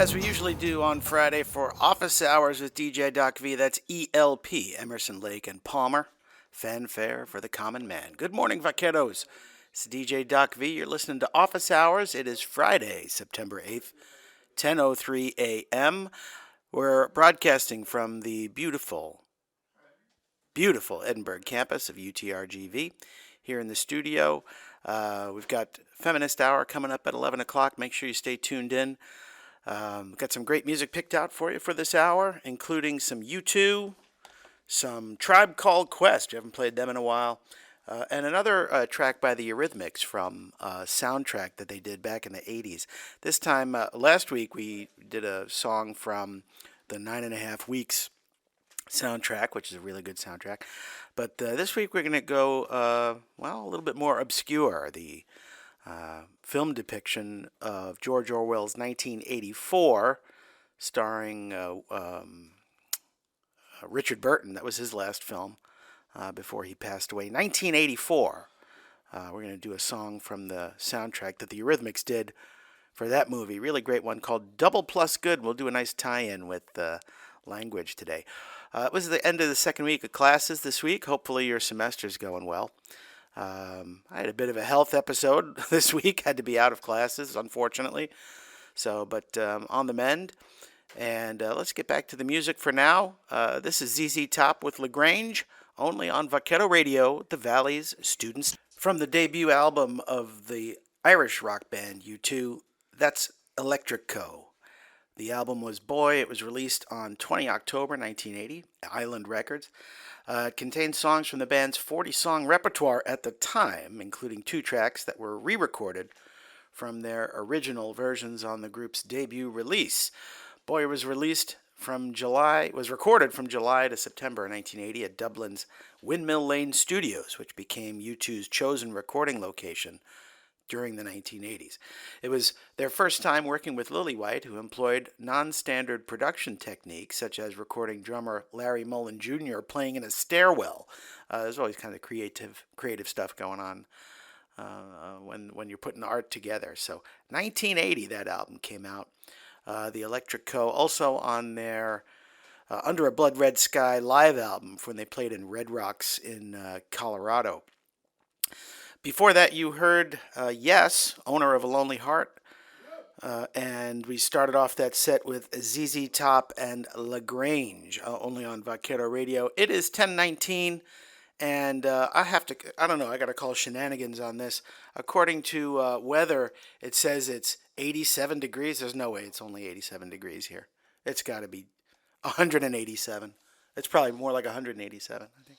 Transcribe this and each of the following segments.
As we usually do on Friday for Office Hours with DJ Doc V, that's ELP, Emerson, Lake, and Palmer. Fanfare for the common man. Good morning, Vaqueros. It's DJ Doc V. You're listening to Office Hours. It is Friday, September 8th, 10:03 a.m. We're broadcasting from the beautiful Edinburgh campus of UTRGV here in the studio. We've got Feminist Hour coming up at 11 o'clock. Make sure you stay tuned in. Got some great music picked out for you for this hour, including some U2, some Tribe Called Quest. You haven't played them in a while. And another track by the Eurythmics from a soundtrack that they did back in the 80s. This time, last week, we did a song from the 9.5 Weeks soundtrack, which is a really good soundtrack. But this week we're going to go, a little bit more obscure. The film depiction of George Orwell's 1984, starring Richard Burton. That was his last film before he passed away. 1984. We're going to do a song from the soundtrack that the Eurythmics did for that movie. Really great one called Double Plus Good. We'll do a nice tie-in with language today. It was the end of the second week of classes this week. Hopefully your semester's going well. I had a bit of a health episode this week. Had to be out of classes, unfortunately. But on the mend. And let's get back to the music for now. This is ZZ Top with LaGrange, only on Vaquero Radio, the Valley's students. From the debut album of the Irish rock band U2, that's Electric Co. The album was Boy. It was released on 20 October 1980, Island Records. It contains songs from the band's 40-song repertoire at the time, including 2 tracks that were re-recorded from their original versions on the group's debut release. Boy was recorded from July to September 1980 at Dublin's Windmill Lane Studios, which became U2's chosen recording location during the 1980s. It was their first time working with Lillywhite, who employed non-standard production techniques, such as recording drummer Larry Mullen Jr. playing in a stairwell. There's always kind of creative stuff going on when you're putting art together. So 1980, that album came out. The Electric Co. also on their Under a Blood Red Sky live album when they played in Red Rocks in Colorado. Before that, you heard Yes, Owner of a Lonely Heart. And we started off that set with ZZ Top and LaGrange, only on Vaquero Radio. It is 10:19, and I got to call shenanigans on this. According to weather, it says it's 87 degrees. There's no way it's only 87 degrees here. It's got to be 187. It's probably more like 187, I think.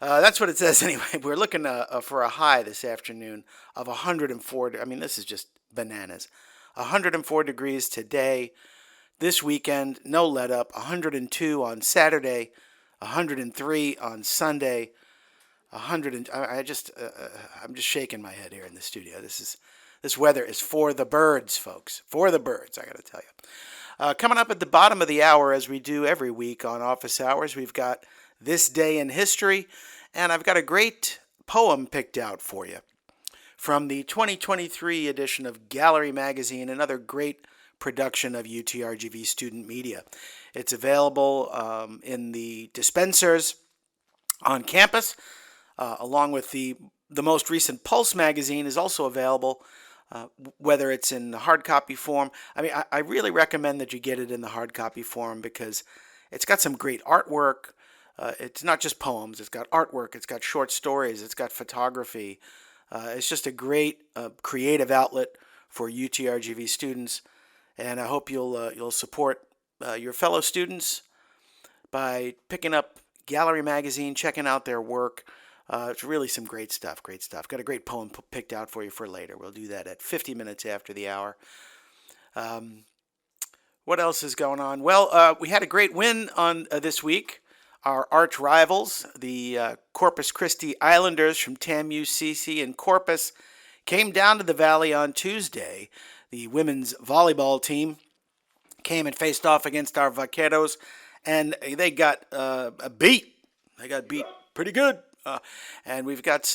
That's what it says anyway. We're looking for a high this afternoon of 104. I mean, this is just bananas. 104 degrees today. This weekend, no let up. 102 on Saturday. 103 on Sunday. I'm just shaking my head here in the studio. This weather is for the birds, folks. For the birds, I got to tell you. Coming up at the bottom of the hour, as we do every week on Office Hours, we've got This Day in History, and I've got a great poem picked out for you from the 2023 edition of Gallery Magazine, another great production of UTRGV student media. It's available in the dispensers on campus, along with the most recent Pulse magazine is also available, whether it's in the hard copy form. I mean, I really recommend that you get it in the hard copy form because it's got some great artwork. It's not just poems. It's got artwork. It's got short stories. It's got photography. It's just a great creative outlet for UTRGV students, and I hope you'll support your fellow students by picking up Gallery Magazine, checking out their work. It's really some great stuff. Got a great poem picked out for you for later. We'll do that at 50 minutes after the hour. What else is going on? Well, we had a great win on this week. Our arch rivals, the Corpus Christi Islanders from TAMU CC in Corpus, came down to the Valley on Tuesday. The women's volleyball team came and faced off against our Vaqueros, and they got beat. They got beat pretty good. And we've got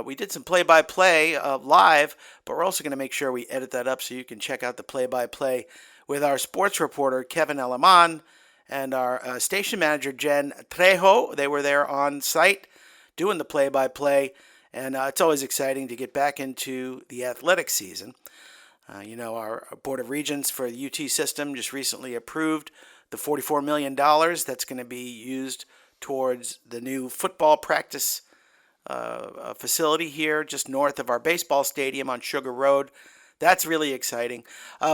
we did some play-by-play live, but we're also going to make sure we edit that up so you can check out the play-by-play with our sports reporter, Kevin Elaman, and our station manager, Jen Trejo. They were there on site doing the play-by-play, and it's always exciting to get back into the athletic season. Our Board of Regents for the UT system just recently approved the $44 million that's going to be used towards the new football practice facility here just north of our baseball stadium on Sugar Road. That's really exciting.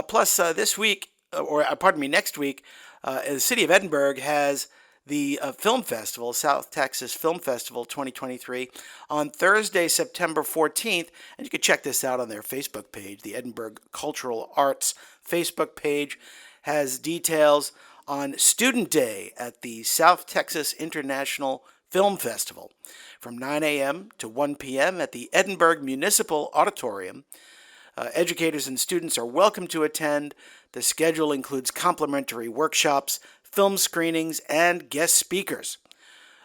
Plus, next week, the city of Edinburgh has the film festival, South Texas Film Festival 2023, on Thursday, September 14th. And you can check this out on their Facebook page. The Edinburgh Cultural Arts Facebook page has details on Student Day at the South Texas International Film Festival from 9 a.m. to 1 p.m. at the Edinburgh Municipal Auditorium. Educators and students are welcome to attend. The schedule includes complimentary workshops, film screenings, and guest speakers.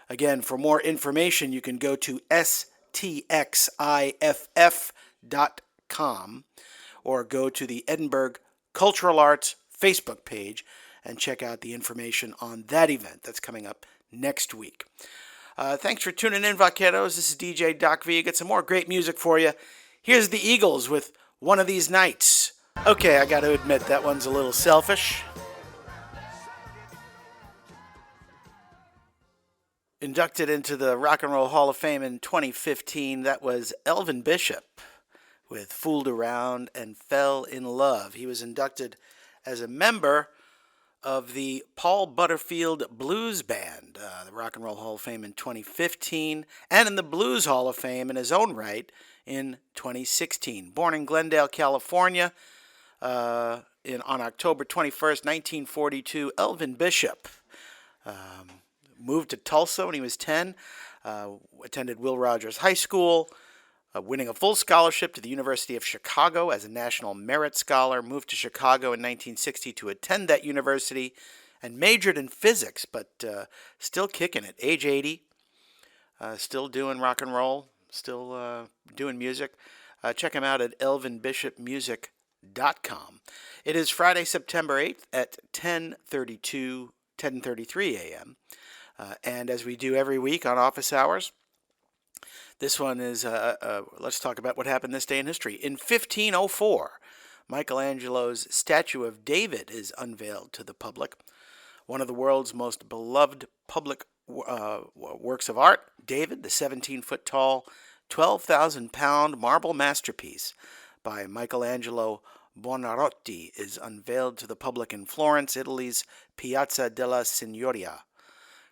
Again, for more information, you can go to stxiff.com or go to the Edinburgh Cultural Arts Facebook page and check out the information on that event that's coming up next week. Thanks for tuning in, Vaqueros. This is DJ Doc V. Got some more great music for you. Here's the Eagles with One of These Nights. Okay, I got to admit that one's a little selfish. Inducted into the Rock and Roll Hall of Fame in 2015, that was Elvin Bishop with Fooled Around and Fell in Love. He was inducted as a member of the Paul Butterfield Blues Band, the Rock and Roll Hall of Fame in 2015, and in the Blues Hall of Fame in his own right in 2016. Born in Glendale, California, on October 21st, 1942, Elvin Bishop moved to Tulsa when he was 10, attended Will Rogers High School, winning a full scholarship to the University of Chicago as a National Merit Scholar, moved to Chicago in 1960 to attend that university, and majored in physics, but still kicking it. Age 80, still doing rock and roll, still doing music. Check him out at elvinbishopmusic.com. It is Friday, September 8th at 10:33 a.m., and as we do every week on office hours, this one is, let's talk about what happened this day in history. In 1504, Michelangelo's statue of David is unveiled to the public. One of the world's most beloved public works of art, David, the 17-foot-tall, 12,000-pound marble masterpiece by Michelangelo Buonarroti, is unveiled to the public in Florence, Italy's Piazza della Signoria.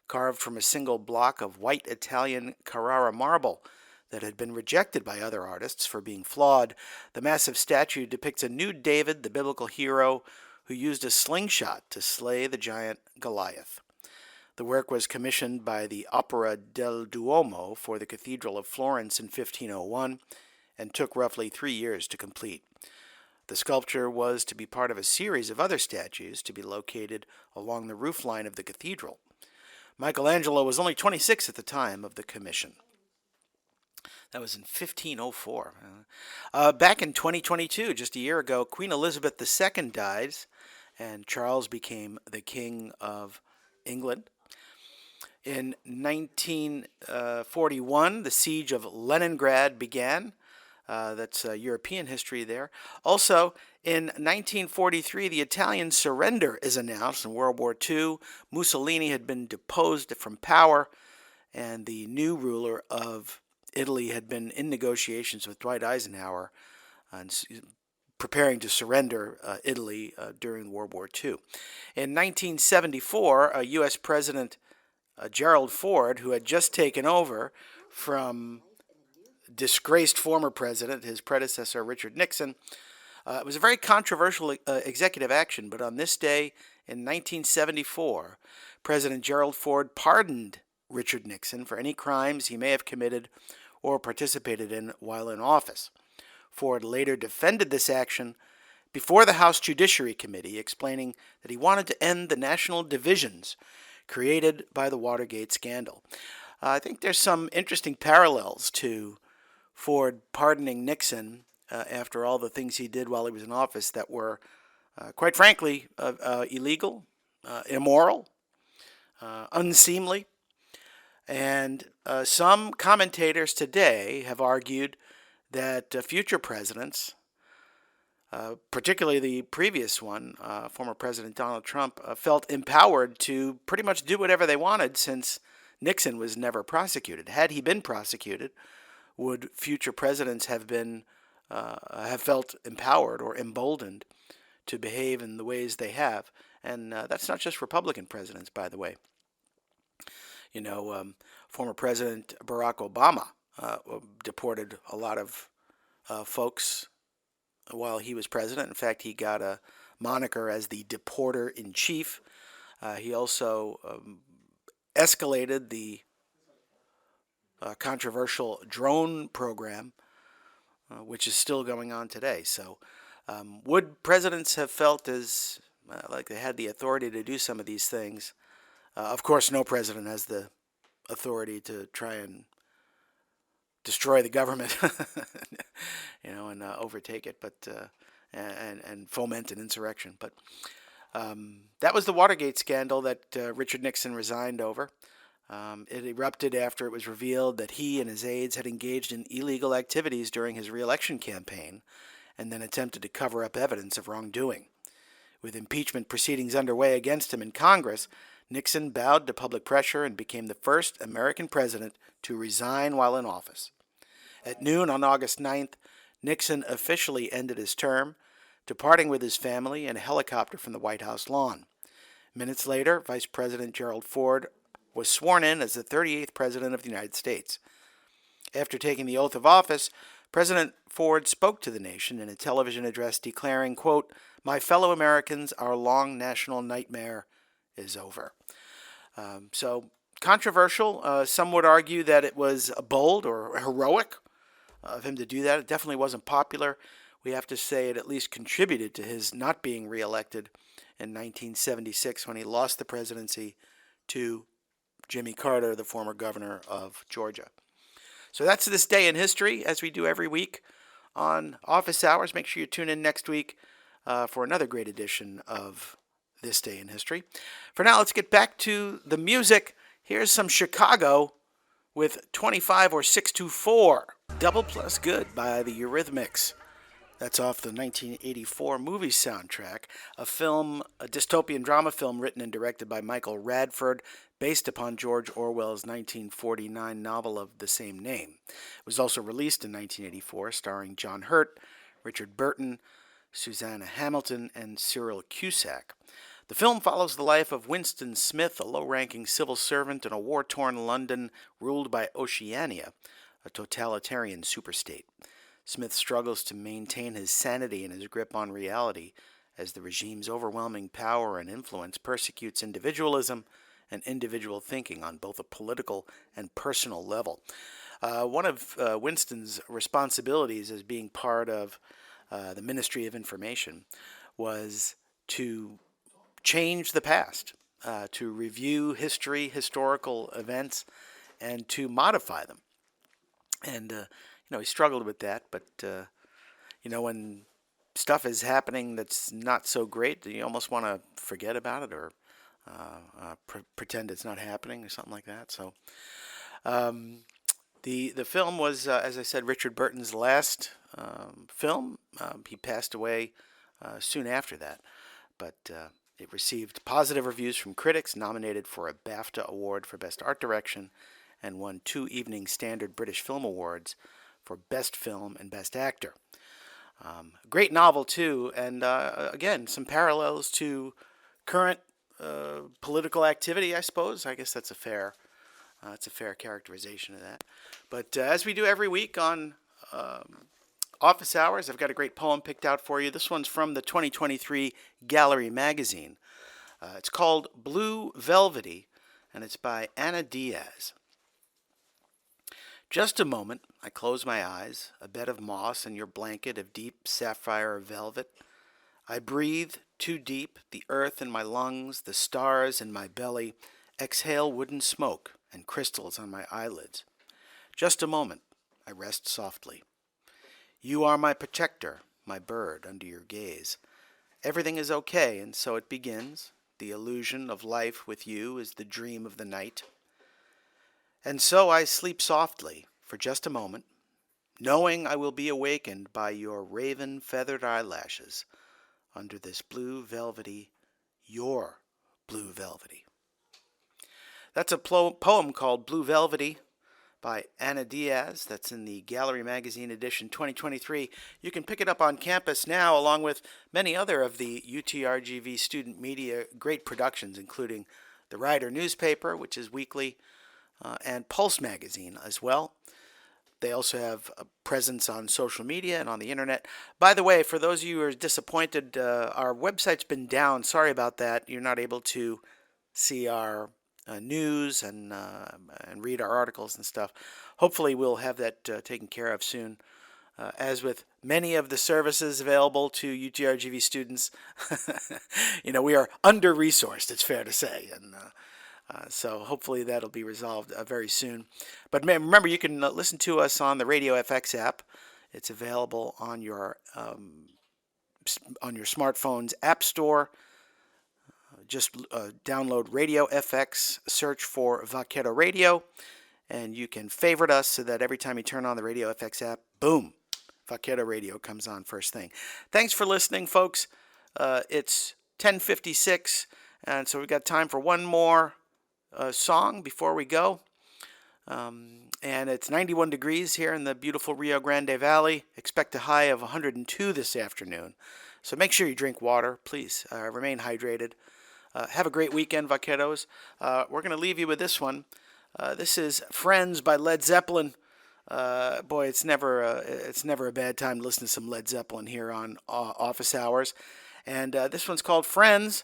Carved from a single block of white Italian Carrara marble that had been rejected by other artists for being flawed, the massive statue depicts a nude David, the biblical hero, who used a slingshot to slay the giant Goliath. The work was commissioned by the Opera del Duomo for the Cathedral of Florence in 1501 and took roughly 3 years to complete. The sculpture was to be part of a series of other statues to be located along the roofline of the cathedral. Michelangelo was only 26 at the time of the commission. That was in 1504. Back in 2022, just a year ago, Queen Elizabeth II died, and Charles became the King of England. In 1941, the siege of Leningrad began. That's European history there. Also, in 1943, the Italian surrender is announced in World War II. Mussolini had been deposed from power, and the new ruler of Italy had been in negotiations with Dwight Eisenhower and preparing to surrender Italy during World War II. In 1974, U.S. President Gerald Ford, who had just taken over from disgraced former president, his predecessor, Richard Nixon. It was a very controversial executive action, but on this day in 1974, President Gerald Ford pardoned Richard Nixon for any crimes he may have committed or participated in while in office. Ford later defended this action before the House Judiciary Committee, explaining that he wanted to end the national divisions created by the Watergate scandal. I think there's some interesting parallels to Ford pardoning Nixon after all the things he did while he was in office that were quite frankly, illegal, immoral, unseemly. And some commentators today have argued that future presidents, particularly the previous one, former President Donald Trump, felt empowered to pretty much do whatever they wanted since Nixon was never prosecuted. Had he been prosecuted, would future presidents have felt empowered or emboldened to behave in the ways they have? And that's not just Republican presidents, by the way. Former President Barack Obama deported a lot of folks while he was president. In fact, he got a moniker as the deporter in chief. He also escalated the controversial drone program, which is still going on today. So, would presidents have felt as like they had the authority to do some of these things? Of course, no president has the authority to try and destroy the government, and overtake it, but and foment an insurrection. But that was the Watergate scandal that Richard Nixon resigned over. It erupted after it was revealed that he and his aides had engaged in illegal activities during his re-election campaign, and then attempted to cover up evidence of wrongdoing. With impeachment proceedings underway against him in Congress, Nixon bowed to public pressure and became the first American president to resign while in office. At noon on August 9th, Nixon officially ended his term, departing with his family in a helicopter from the White House lawn. Minutes later, Vice President Gerald Ford was sworn in as the 38th President of the United States. After taking the oath of office, President Ford spoke to the nation in a television address declaring, quote, "My fellow Americans, our long national nightmare is over." So controversial. Some would argue that it was bold or heroic of him to do that. It definitely wasn't popular. We have to say it at least contributed to his not being reelected in 1976 when he lost the presidency to Jimmy Carter, the former governor of Georgia. So that's this day in history, as we do every week on Office Hours. Make sure you tune in next week for another great edition of This Day in History. For now, let's get back to the music. Here's some Chicago with 25 or 624. Double Plus Good by the Eurythmics. That's off the 1984 movie soundtrack, a dystopian drama film written and directed by Michael Radford, based upon George Orwell's 1949 novel of the same name. It was also released in 1984, starring John Hurt, Richard Burton, Susanna Hamilton, and Cyril Cusack. The film follows the life of Winston Smith, a low-ranking civil servant in a war-torn London ruled by Oceania, a totalitarian superstate. Smith struggles to maintain his sanity and his grip on reality as the regime's overwhelming power and influence persecutes individualism and individual thinking on both a political and personal level. One of Winston's responsibilities as being part of the Ministry of Information was to change the past, to review history, historical events, and to modify them. And he struggled with that, but when stuff is happening that's not so great, you almost want to forget about it or pretend it's not happening or something like that. So the film was, as I said, Richard Burton's last film. He passed away soon after that, but it received positive reviews from critics, nominated for a BAFTA Award for Best Art Direction, and won 2 Evening Standard British Film Awards for Best Film and Best Actor. Great novel, too, and again, some parallels to current political activity, I suppose. I guess that's a fair characterization of that. But as we do every week on Office Hours, I've got a great poem picked out for you. This one's from the 2023 Gallery Magazine. It's called Blue Velvety, and it's by Anna Diaz. Just a moment, I close my eyes, a bed of moss and your blanket of deep sapphire velvet. I breathe too deep, the earth in my lungs, the stars in my belly, exhale wooden smoke and crystals on my eyelids. Just a moment, I rest softly. You are my protector, my bird under your gaze. Everything is okay, and so it begins. The illusion of life with you is the dream of the night. And so I sleep softly for just a moment, knowing I will be awakened by your raven feathered eyelashes under this blue velvety, your blue velvety. That's a poem called Blue Velvety by Anna Diaz. That's in the Gallery Magazine edition 2023. You can pick it up on campus now, along with many other of the UTRGV student media great productions, including the Rider newspaper, which is weekly, and Pulse Magazine as well. They also have a presence on social media and on the internet. By the way, for those of you who are disappointed, our website's been down. Sorry about that. You're not able to see our news and read our articles and stuff. Hopefully we'll have that taken care of soon. As with many of the services available to UTRGV students, we are under-resourced, it's fair to say. And so hopefully that'll be resolved very soon. But remember, you can listen to us on the Radio FX app. It's available on your smartphone's app store. Just download Radio FX, search for Vaquero Radio, and you can favorite us so that every time you turn on the Radio FX app, boom, Vaquero Radio comes on first thing. Thanks for listening, folks. It's 10:56, and so we've got time for one more song before we go. And it's 91 degrees here in the beautiful Rio Grande Valley. Expect a high of 102 this afternoon. So make sure you drink water, please. Remain hydrated. Have a great weekend, Vaqueros. We're going to leave you with this one. This is Friends by Led Zeppelin. Boy, it's never a bad time to listen to some Led Zeppelin here on Office Hours. And this one's called Friends.